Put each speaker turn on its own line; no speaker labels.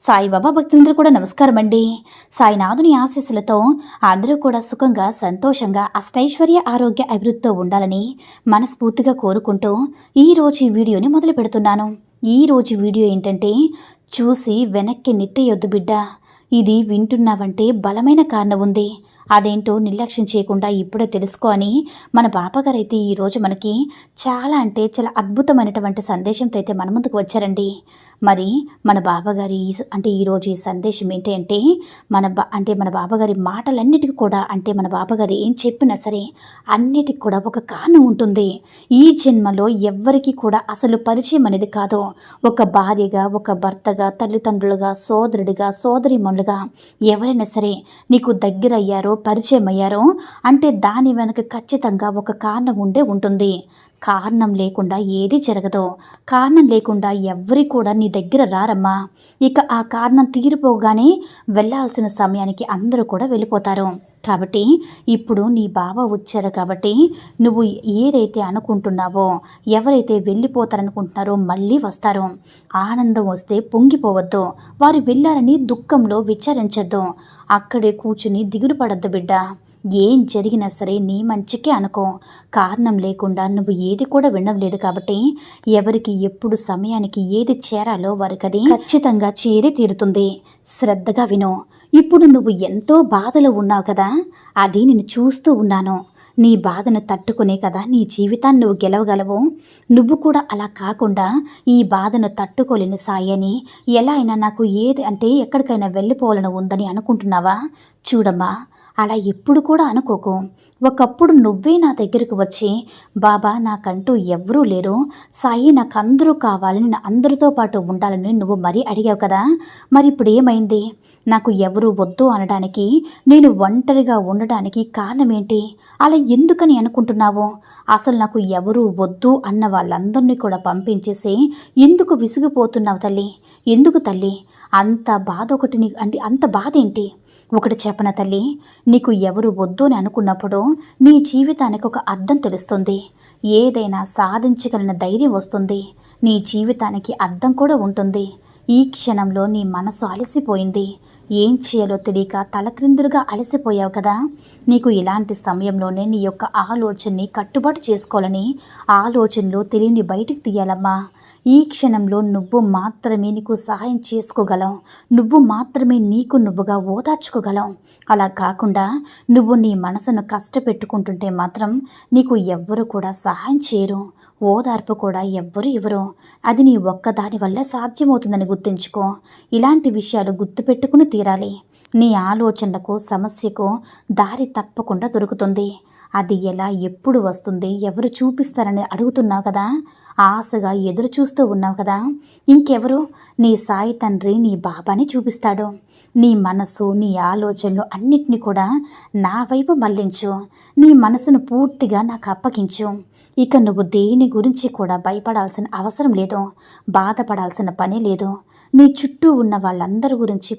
సాయిబాబా భక్తులందరూ కూడా నమస్కారం అండి. సాయినాథుని ఆశీస్సులతో అందరూ కూడా సుఖంగా, సంతోషంగా, అష్టైశ్వర్య, ఆరోగ్య అభివృద్ధితో ఉండాలని మనస్ఫూర్తిగా కోరుకుంటూ ఈరోజు ఈ వీడియోని మొదలు పెడుతున్నాను. ఈరోజు వీడియో ఏంటంటే, చూసి వెనక్కి నెట్టేయొద్దు బిడ్డ. ఇది వింటున్నావంటే బలమైన కారణం ఉంది. అదేంటో నిర్లక్ష్యం చేయకుండా ఇప్పుడే తెలుసుకో అని మన బాబాగారు అయితే ఈరోజు మనకి చాలా అంటే చాలా అద్భుతమైనటువంటి సందేశంతో అయితే మన ముందుకు వచ్చారండి. మరి మన బాబాగారి ఈరోజు ఈ సందేశం ఏంటి అంటే, మన బాబాగారి మాటలన్నిటికీ కూడా, అంటే మన బాబాగారు ఏం చెప్పినా సరే అన్నిటికి కూడా ఒక కారణం ఉంటుంది. ఈ జన్మలో ఎవ్వరికీ కూడా అసలు పరిచయం అనేది కాదు. ఒక భార్యగా, ఒక భర్తగా, తల్లిదండ్రులుగా, సోదరుడిగా, సోదరీమణులుగా ఎవరైనా సరే నీకు దగ్గర అయ్యారో, పరిచయం అయ్యారో అంటే దాని వెనక ఖచ్చితంగా ఒక కారణం ఉండే ఉంటుంది. కారణం లేకుండా ఏది జరగదు. కారణం లేకుండా ఎవ్వరి కూడా నీ దగ్గర రారమ్మా. ఇక ఆ కారణం తీరిపోగానే వెళ్ళాల్సిన సమయానికి అందరూ కూడా వెళ్ళిపోతారు. కాబట్టి ఇప్పుడు నీ బాబా వచ్చారు కాబట్టి నువ్వు ఏదైతే అనుకుంటున్నావో, ఎవరైతే వెళ్ళిపోతారనుకుంటున్నారో మళ్ళీ వస్తారు. ఆనందం వస్తే పొంగిపోవద్దు. వారు వెళ్ళారని దుఃఖంలో విచారించద్దు. అక్కడే కూర్చుని దిగులు పడద్దు బిడ్డ. ఏం జరిగినా సరే నీ మంచికే అనుకో. కారణం లేకుండా నువ్వు ఏది కూడా వినడం లేదు కాబట్టి ఎవరికి ఎప్పుడు సమయానికి ఏది చేరాలో వారికి అది ఖచ్చితంగా చేరి తీరుతుంది. శ్రద్ధగా విను. ఇప్పుడు నువ్వు ఎంతో బాధలో ఉన్నావు కదా, అది నేను చూస్తూ ఉన్నాను. నీ బాధను తట్టుకునే కదా నీ జీవితాన్ని నువ్వు గెలవగలవు. నువ్వు కూడా అలా కాకుండా ఈ బాధను తట్టుకోలేని సాయని, ఎలా అయినా నాకు ఏది అంటే ఎక్కడికైనా వెళ్ళిపోవాలని ఉందని అనుకుంటున్నావా? చూడమ్మా, అలా ఎప్పుడు కూడా అనుకోకు. ఒకప్పుడు నువ్వే నా దగ్గరకు వచ్చి, బాబా నాకంటూ ఎవ్వరూ లేరు, సాయి నాకు అందరూ కావాలని, నా అందరితో పాటు ఉండాలని నువ్వు మరీ అడిగావు కదా. మరి ఇప్పుడు ఏమైంది? నాకు ఎవరు వద్దు అనడానికి, నేను ఒంటరిగా ఉండడానికి కారణం ఏంటి? అలా ఎందుకని అనుకుంటున్నావు? అసలు నాకు ఎవరు వద్దు అన్న వాళ్ళందరినీ కూడా పంపించేసి ఎందుకు విసిగిపోతున్నావు తల్లి? ఎందుకు తల్లి అంత బాధ? ఒకటి నీకు అంటే అంత బాధ ఏంటి? ఒకటి చెప్పన తల్లి, నీకు ఎవరు వద్దు అని అనుకున్నప్పుడు నీ జీవితానికి ఒక అర్థం తెలుస్తుంది. ఏదైనా సాధించగలిగిన ధైర్యం వస్తుంది. నీ జీవితానికి అర్థం కూడా ఉంటుంది. ఈ క్షణంలో నీ మనసు అలసిపోయింది. ఏం చేయాలో తెలియక తలక్రిందులుగా అలసిపోయావు కదా. నీకు ఇలాంటి సమయంలోనే నీ యొక్క ఆలోచనని కట్టుబాటు చేసుకోవాలని ఆలోచనలో తెలియని బయటికి తీయాలమ్మా. ఈ క్షణంలో నువ్వు మాత్రమే నీకు సహాయం చేసుకోగలవు. నువ్వు మాత్రమే నీకు నువ్వుగా ఓదార్చుకోగలవు. అలా కాకుండా నువ్వు నీ మనసును కష్టపెట్టుకుంటుంటే మాత్రం నీకు ఎవ్వరు కూడా సహాయం చేయరు. ఓదార్పు కూడా ఎవ్వరు ఇవ్వరు. అది నీ ఒక్కదాని వల్ల సాధ్యమవుతుందని గుర్తుంచుకో. ఇలాంటి విషయాలు గుర్తుపెట్టుకుని తీరాలి. నీ ఆలోచనలకు, సమస్యకు దారి తప్పకుండా దొరుకుతుంది. అది ఎలా, ఎప్పుడు వస్తుంది, ఎవరు చూపిస్తారని అడుగుతున్నావు కదా. ఆశగా ఎదురు చూస్తూ ఉన్నావు కదా. ఇంకెవరు? నీ సాయి తండ్రి, నీ బాబాని చూపిస్తాడు. నీ మనసు, నీ ఆలోచనలు అన్నిటినీ కూడా నా వైపు మళ్లించు. నీ మనసును పూర్తిగా నాకు అప్పగించు. ఇక నువ్వు దేని గురించి కూడా భయపడాల్సిన అవసరం లేదు. బాధపడాల్సిన పని లేదు. నీ చుట్టూ ఉన్న వాళ్ళందరి గురించి